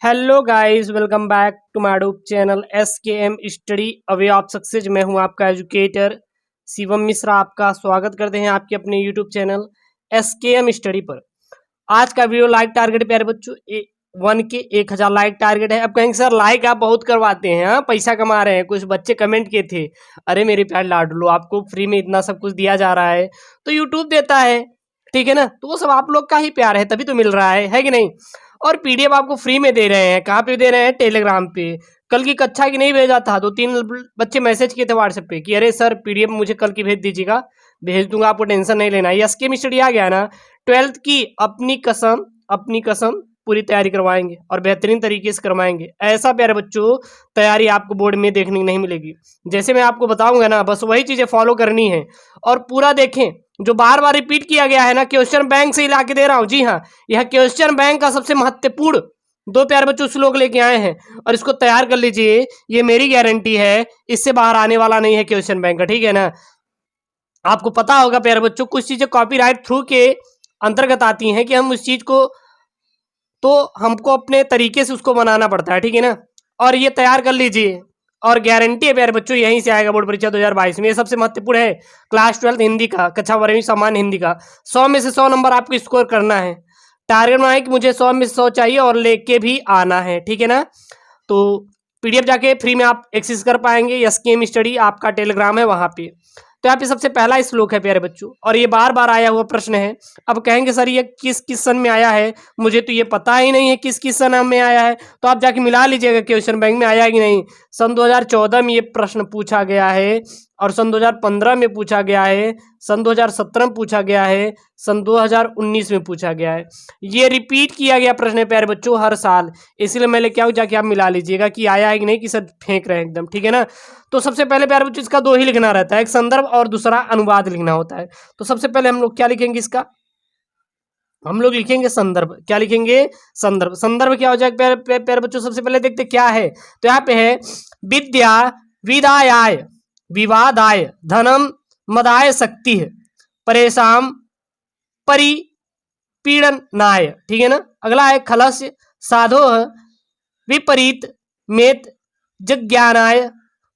Hello guys, welcome back to my YouTube channel SKM study away of success. मैं हूं आपका educator Shivam Mishra. आपका स्वागत करते हैं आपके अपने यूट्यूब चैनल SKM स्टडी पर। आज का वीडियो लाइक टारगेट प्यारे बच्चों 1000 लाइक टारगेट है। अब कहेंगे सर लाइक आप बहुत करवाते हैं, हाँ पैसा कमा रहे हैं। कुछ बच्चे कमेंट किए थे, अरे मेरे प्यारे लाडलो आपको फ्री में इतना सब कुछ दिया जा रहा है तो यूट्यूब देता है, ठीक है ना। तो वो सब आप लोग का ही प्यार है तभी तो मिल रहा है कि नहीं। और PDF आपको फ्री में दे रहे हैं। कहाँ पे दे रहे हैं? टेलीग्राम पे। कल की कक्षा की नहीं भेजा था, 2-3 बच्चे मैसेज किए थे व्हाट्सएप पे कि अरे सर PDF मुझे कल की भेज दीजिएगा। भेज दूंगा, आपको टेंशन नहीं लेना। ये SKM स्टडी आ गया ना, 12th की अपनी कसम पूरी तैयारी करवाएंगे और बेहतरीन तरीके से करवाएंगे। ऐसा प्यारे बच्चों तैयारी आपको बोर्ड में देखने को नहीं मिलेगी। जैसे मैं आपको बताऊंगा ना, बस वही चीजें फॉलो करनी है और पूरा देखें। जो बार बार रिपीट किया गया है ना, क्वेश्चन बैंक से ही ला के दे रहा हूँ। जी हाँ, यह क्वेश्चन बैंक का सबसे महत्वपूर्ण 2 प्यारे बच्चों श्लोक लेके आए हैं और इसको तैयार कर लीजिए। ये मेरी गारंटी है, इससे बाहर आने वाला नहीं है क्वेश्चन बैंक का, ठीक है ना। आपको पता होगा प्यारे बच्चों, कुछ चीजें कॉपीराइट थ्रू के अंतर्गत आती हैं कि हम उस चीज को तो हमको अपने तरीके से उसको बनाना पड़ता है, ठीक है ना। और ये तैयार कर लीजिए और गारंटी है प्यारे बच्चों यहीं से आएगा बोर्ड परीक्षा 2022 में। ये सबसे महत्वपूर्ण है। क्लास 12 हिंदी का, कक्षा 12वीं सामान्य हिंदी का 100 में से 100 नंबर आपको स्कोर करना है। टारगेट बनाए कि मुझे 100 में से 100 चाहिए और लेके भी आना है, ठीक है ना। तो PDF जाके फ्री में आप एक्सेस कर पाएंगे। SKM स्टडी आपका टेलीग्राम है वहां पे। तो यहाँ पे सबसे पहला श्लोक है प्यारे बच्चों, और ये बार बार आया हुआ प्रश्न है। अब कहेंगे सर ये किस सन में आया है, मुझे तो ये पता ही नहीं है किस सन में आया है। तो आप जाके मिला लीजिएगा क्वेश्चन बैंक में आया कि नहीं। सन 2014 में ये प्रश्न पूछा गया है और सन 2015 में पूछा गया है, सन 2017 में पूछा गया है, सन 2019 में पूछा गया है। ये रिपीट किया गया प्रश्न है प्यारे बच्चों हर साल, इसलिए मैं लेके आऊँ, जाके आप मिला लीजिएगा कि आया है कि नहीं, कि सर फेंक रहे हैं एकदम, ठीक है ना। तो सबसे पहले प्यारे बच्चों इसका 2 ही लिखना रहता है, एक संदर्भ और दूसरा अनुवाद लिखना होता है। तो सबसे पहले हम लोग क्या लिखेंगे, इसका हम लोग लिखेंगे संदर्भ। क्या लिखेंगे? संदर्भ। संदर्भ क्या हो जाएगा प्यारे बच्चों? सबसे पहले देखते क्या है। तो यहाँ पे है विद्या विदायाय विवादाय धनम मदाय शक्ति परेशान परिपीड़नाय, ठीक है ना। अगला है खलस्य साधो विपरीत मेत जज्ञानाय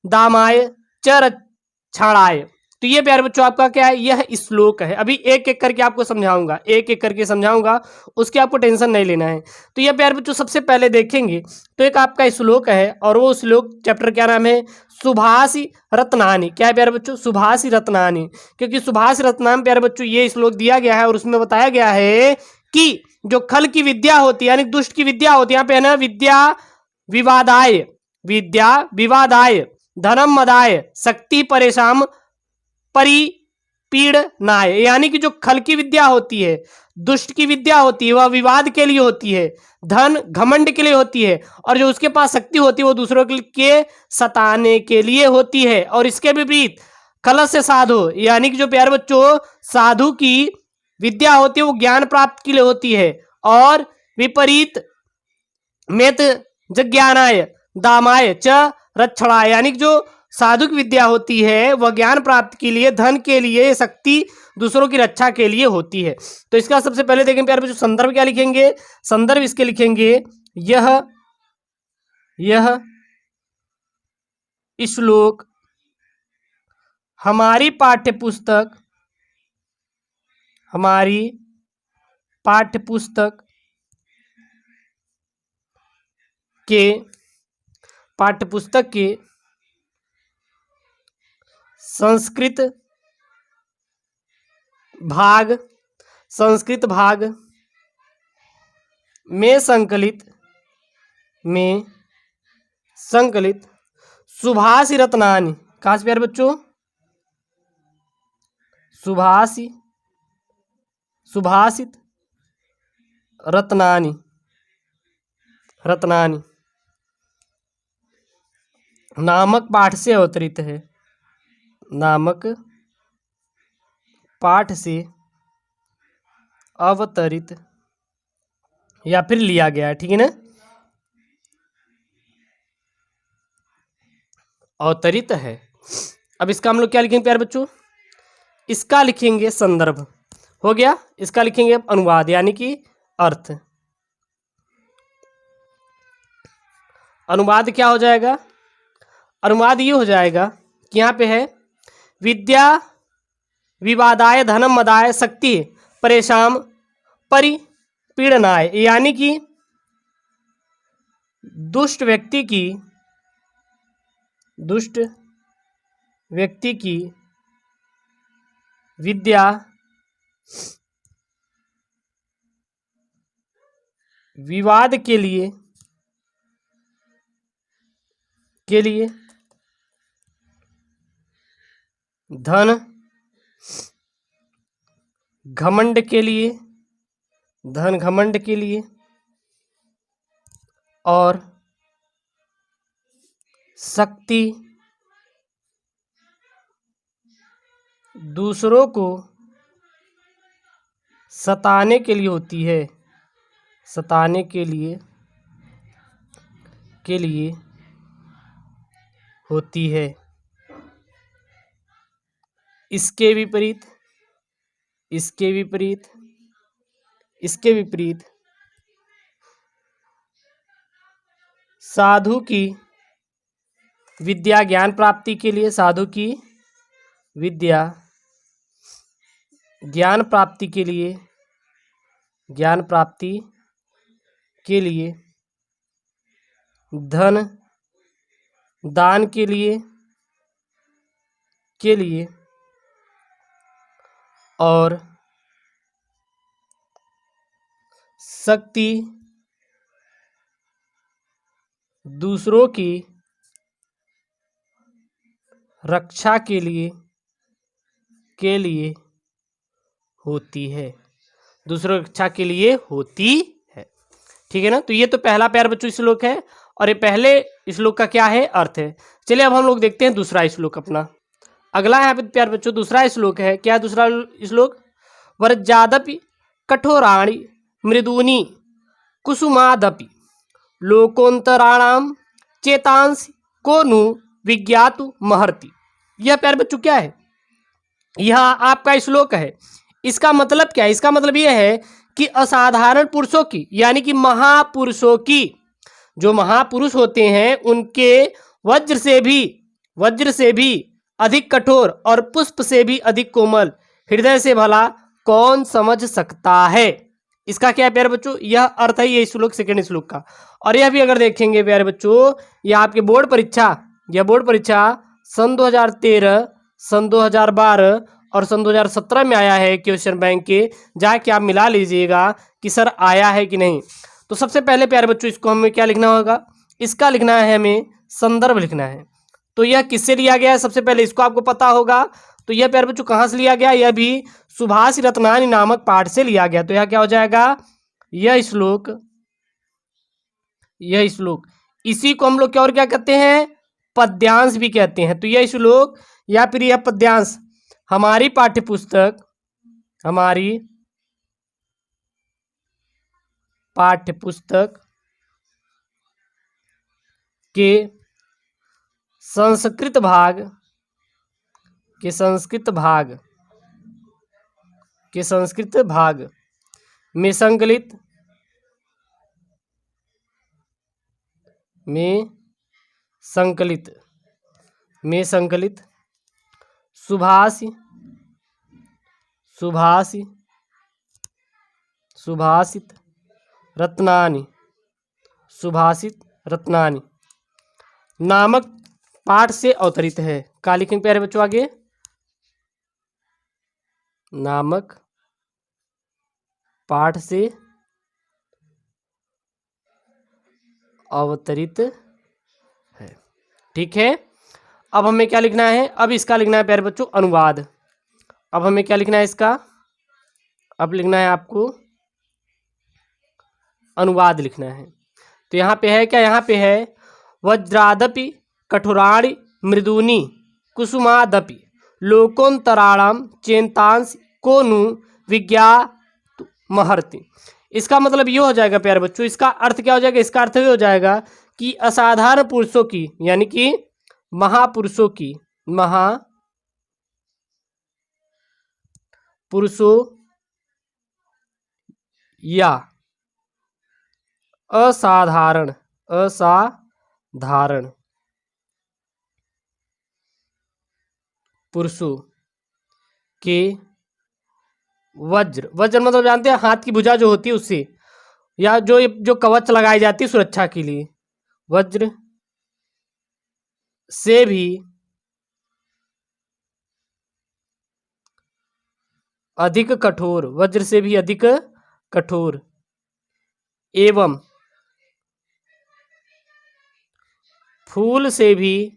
दामाय चरक्षाणाय। तो ये प्यारे बच्चों आपका क्या है, यह श्लोक है। अभी एक एक करके आपको समझाऊंगा, एक एक करके समझाऊंगा, उसके आपको टेंशन नहीं लेना है। तो ये प्यारे बच्चों सबसे पहले देखेंगे तो एक आपका श्लोक है, और वो श्लोक चैप्टर क्या नाम है? सुभाषी रत्नानी। क्या है प्यारे बच्चों? सुभाषी रत्नानी। क्योंकि सुभाष रत्नाम प्यारे बच्चों ये श्लोक दिया गया है और उसमें बताया गया है कि जो खल की विद्या होती है यानी दुष्ट की विद्या होती है, यहाँ पे है ना विद्या विवादाय धनम मदाय शक्ति परेशान परिपीड़नाय। यानी कि जो खल की विद्या होती है, दुष्ट की विद्या होती है, वह विवाद के लिए होती है, धन घमंड के लिए होती है, और जो उसके पास शक्ति होती है वो दूसरों के सताने के लिए होती है। और इसके विपरीत खलस से साधु, यानी कि जो प्यारे बच्चों साधु की विद्या होती है वो ज्ञान प्राप्त के लिए होती है, और विपरीत मेत जज्ञानाय दामाय च रक्षणाय, यानी कि जो साधु की विद्या होती है वह ज्ञान प्राप्ति के लिए, धन के लिए, शक्ति दूसरों की रक्षा के लिए होती है। तो इसका सबसे पहले देखें प्यारे बच्चों संदर्भ क्या लिखेंगे। संदर्भ इसके लिखेंगे यह श्लोक हमारी पाठ्यपुस्तक के संस्कृत भाग में संकलित सुभाषी रत्नानी। कहाँ से प्यारे बच्चों? सुभाषित रत्नानी नामक पाठ से अवतरित है, नामक पाठ से अवतरित या फिर लिया गया है, ठीक है ना। अवतरित है। अब इसका हम लोग क्या लिखेंगे प्यारे बच्चों? इसका लिखेंगे संदर्भ, हो गया। इसका लिखेंगे अनुवाद यानी कि अर्थ। अनुवाद क्या हो जाएगा? अनुवाद ये हो जाएगा कि यहाँ पे है विद्या विवादाय धनम मदाय शक्ति परेशान परिपीड़नाय, यानी कि दुष्ट व्यक्ति की विद्या विवाद के लिए धन घमंड के लिए और शक्ति दूसरों को सताने के लिए होती है, सताने के लिए होती है। इसके विपरीत साधु की विद्या ज्ञान प्राप्ति के लिए, साधु की विद्या ज्ञान प्राप्ति के लिए धन दान के लिए और शक्ति दूसरों की रक्षा के लिए होती है, दूसरों की रक्षा के लिए होती है। ठीक है ना। तो ये तो पहला प्यारे बच्चों श्लोक है और ये पहले श्लोक का क्या है, अर्थ है। चलिए अब हम लोग देखते हैं दूसरा श्लोक अपना। अगला यहाँ पे प्यारे बच्चों दूसरा श्लोक है। क्या दूसरा श्लोक? वरजादपि कठोराणि मृदूनि कुसुमादपि लोकोन्तराणाम चेतांसि को नु विज्ञातु महर्ति। यह प्यारे बच्चों क्या है? यह आपका श्लोक है। इसका मतलब क्या है? इसका मतलब यह है कि असाधारण पुरुषों की, यानी कि महापुरुषों की, जो महापुरुष होते हैं उनके वज्र से भी अधिक कठोर और पुष्प से भी अधिक कोमल हृदय से भला कौन समझ सकता है। इसका क्या है प्यारे बच्चों? यह अर्थ है ये श्लोक, सेकंड श्लोक का। और यह भी अगर देखेंगे प्यारे बच्चों, यह आपके बोर्ड परीक्षा सन 2013, सन 2012 और सन 2017 में आया है क्वेश्चन बैंक के। जाके आप मिला लीजिएगा कि सर आया है कि नहीं। तो सबसे पहले प्यारे बच्चों इसको हमें क्या लिखना होगा? इसका लिखना है, हमें संदर्भ लिखना है। तो यह किससे लिया गया है? सबसे पहले इसको आपको पता होगा। तो यह प्यारे बच्चों कहाँ से लिया गया? यह भी सुभाष रत्नानी नामक पाठ से लिया गया। तो यह क्या हो जाएगा? यह श्लोक इसी को हम लोग क्या और क्या कहते हैं? पद्यांश भी कहते हैं। तो यह श्लोक या फिर यह पद्यांश हमारी पाठ्यपुस्तक के संस्कृत भाग में संकलित सुभाषित रत्नानी नामक पाठ से अवतरित है। क्या लिखेंगे प्यारे बच्चों आगे? नामक पाठ से अवतरित है। ठीक है। अब हमें क्या लिखना है? अब इसका लिखना है प्यारे बच्चों अनुवाद। अब हमें क्या लिखना है इसका? अब लिखना है आपको अनुवाद लिखना है। तो यहाँ पे है क्या? यहाँ पे है वज्रादपि कठोराणि मृदूनि कुसुमादपि लोकोन्तराणाम चेतांसि को नु विज्ञातु महर्ति। इसका मतलब ये हो जाएगा प्यारे बच्चों, इसका अर्थ क्या हो जाएगा? इसका अर्थ ये हो जाएगा कि असाधारण पुरुषों की, यानी कि महापुरुषों या असाधारण धारण पुरुषों के वज्र, वज्र मतलब जानते हैं हाथ की भुजा जो होती है उससे, या जो कवच लगाई जाती है सुरक्षा के लिए, वज्र से भी अधिक कठोर, वज्र से भी अधिक कठोर एवं फूल से भी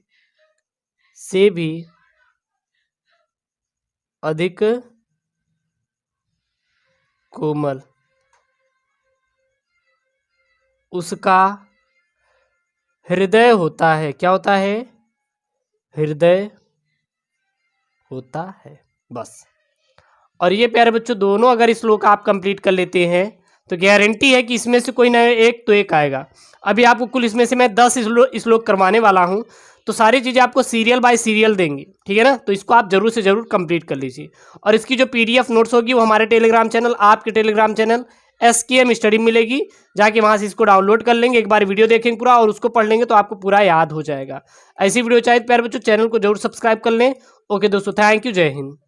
अधिक कोमल उसका हृदय होता है। क्या होता है? हृदय होता है। बस। और ये प्यारे बच्चों दोनों अगर इस श्लोक आप कंप्लीट कर लेते हैं तो गारंटी है कि इसमें से कोई ना एक तो एक आएगा। अभी आपको कुल इसमें से मैं 10 श्लोक करवाने वाला हूं, तो सारी चीज़ें आपको सीरियल बाय सीरियल देंगे, ठीक है ना। तो इसको आप जरूर से जरूर कंप्लीट कर लीजिए। और इसकी जो PDF नोट्स होगी वो हमारे टेलीग्राम चैनल, आपके टेलीग्राम चैनल SKM स्टडी मिलेगी, जाके वहां से इसको डाउनलोड कर लेंगे, एक बार वीडियो देखेंगे पूरा और उसको पढ़ लेंगे तो आपको पूरा याद हो जाएगा। ऐसी वीडियो चाहिए प्यारे बच्चों चैनल को जरूर सब्सक्राइब कर लें। ओके दोस्तों, थैंक यू, जय हिंद।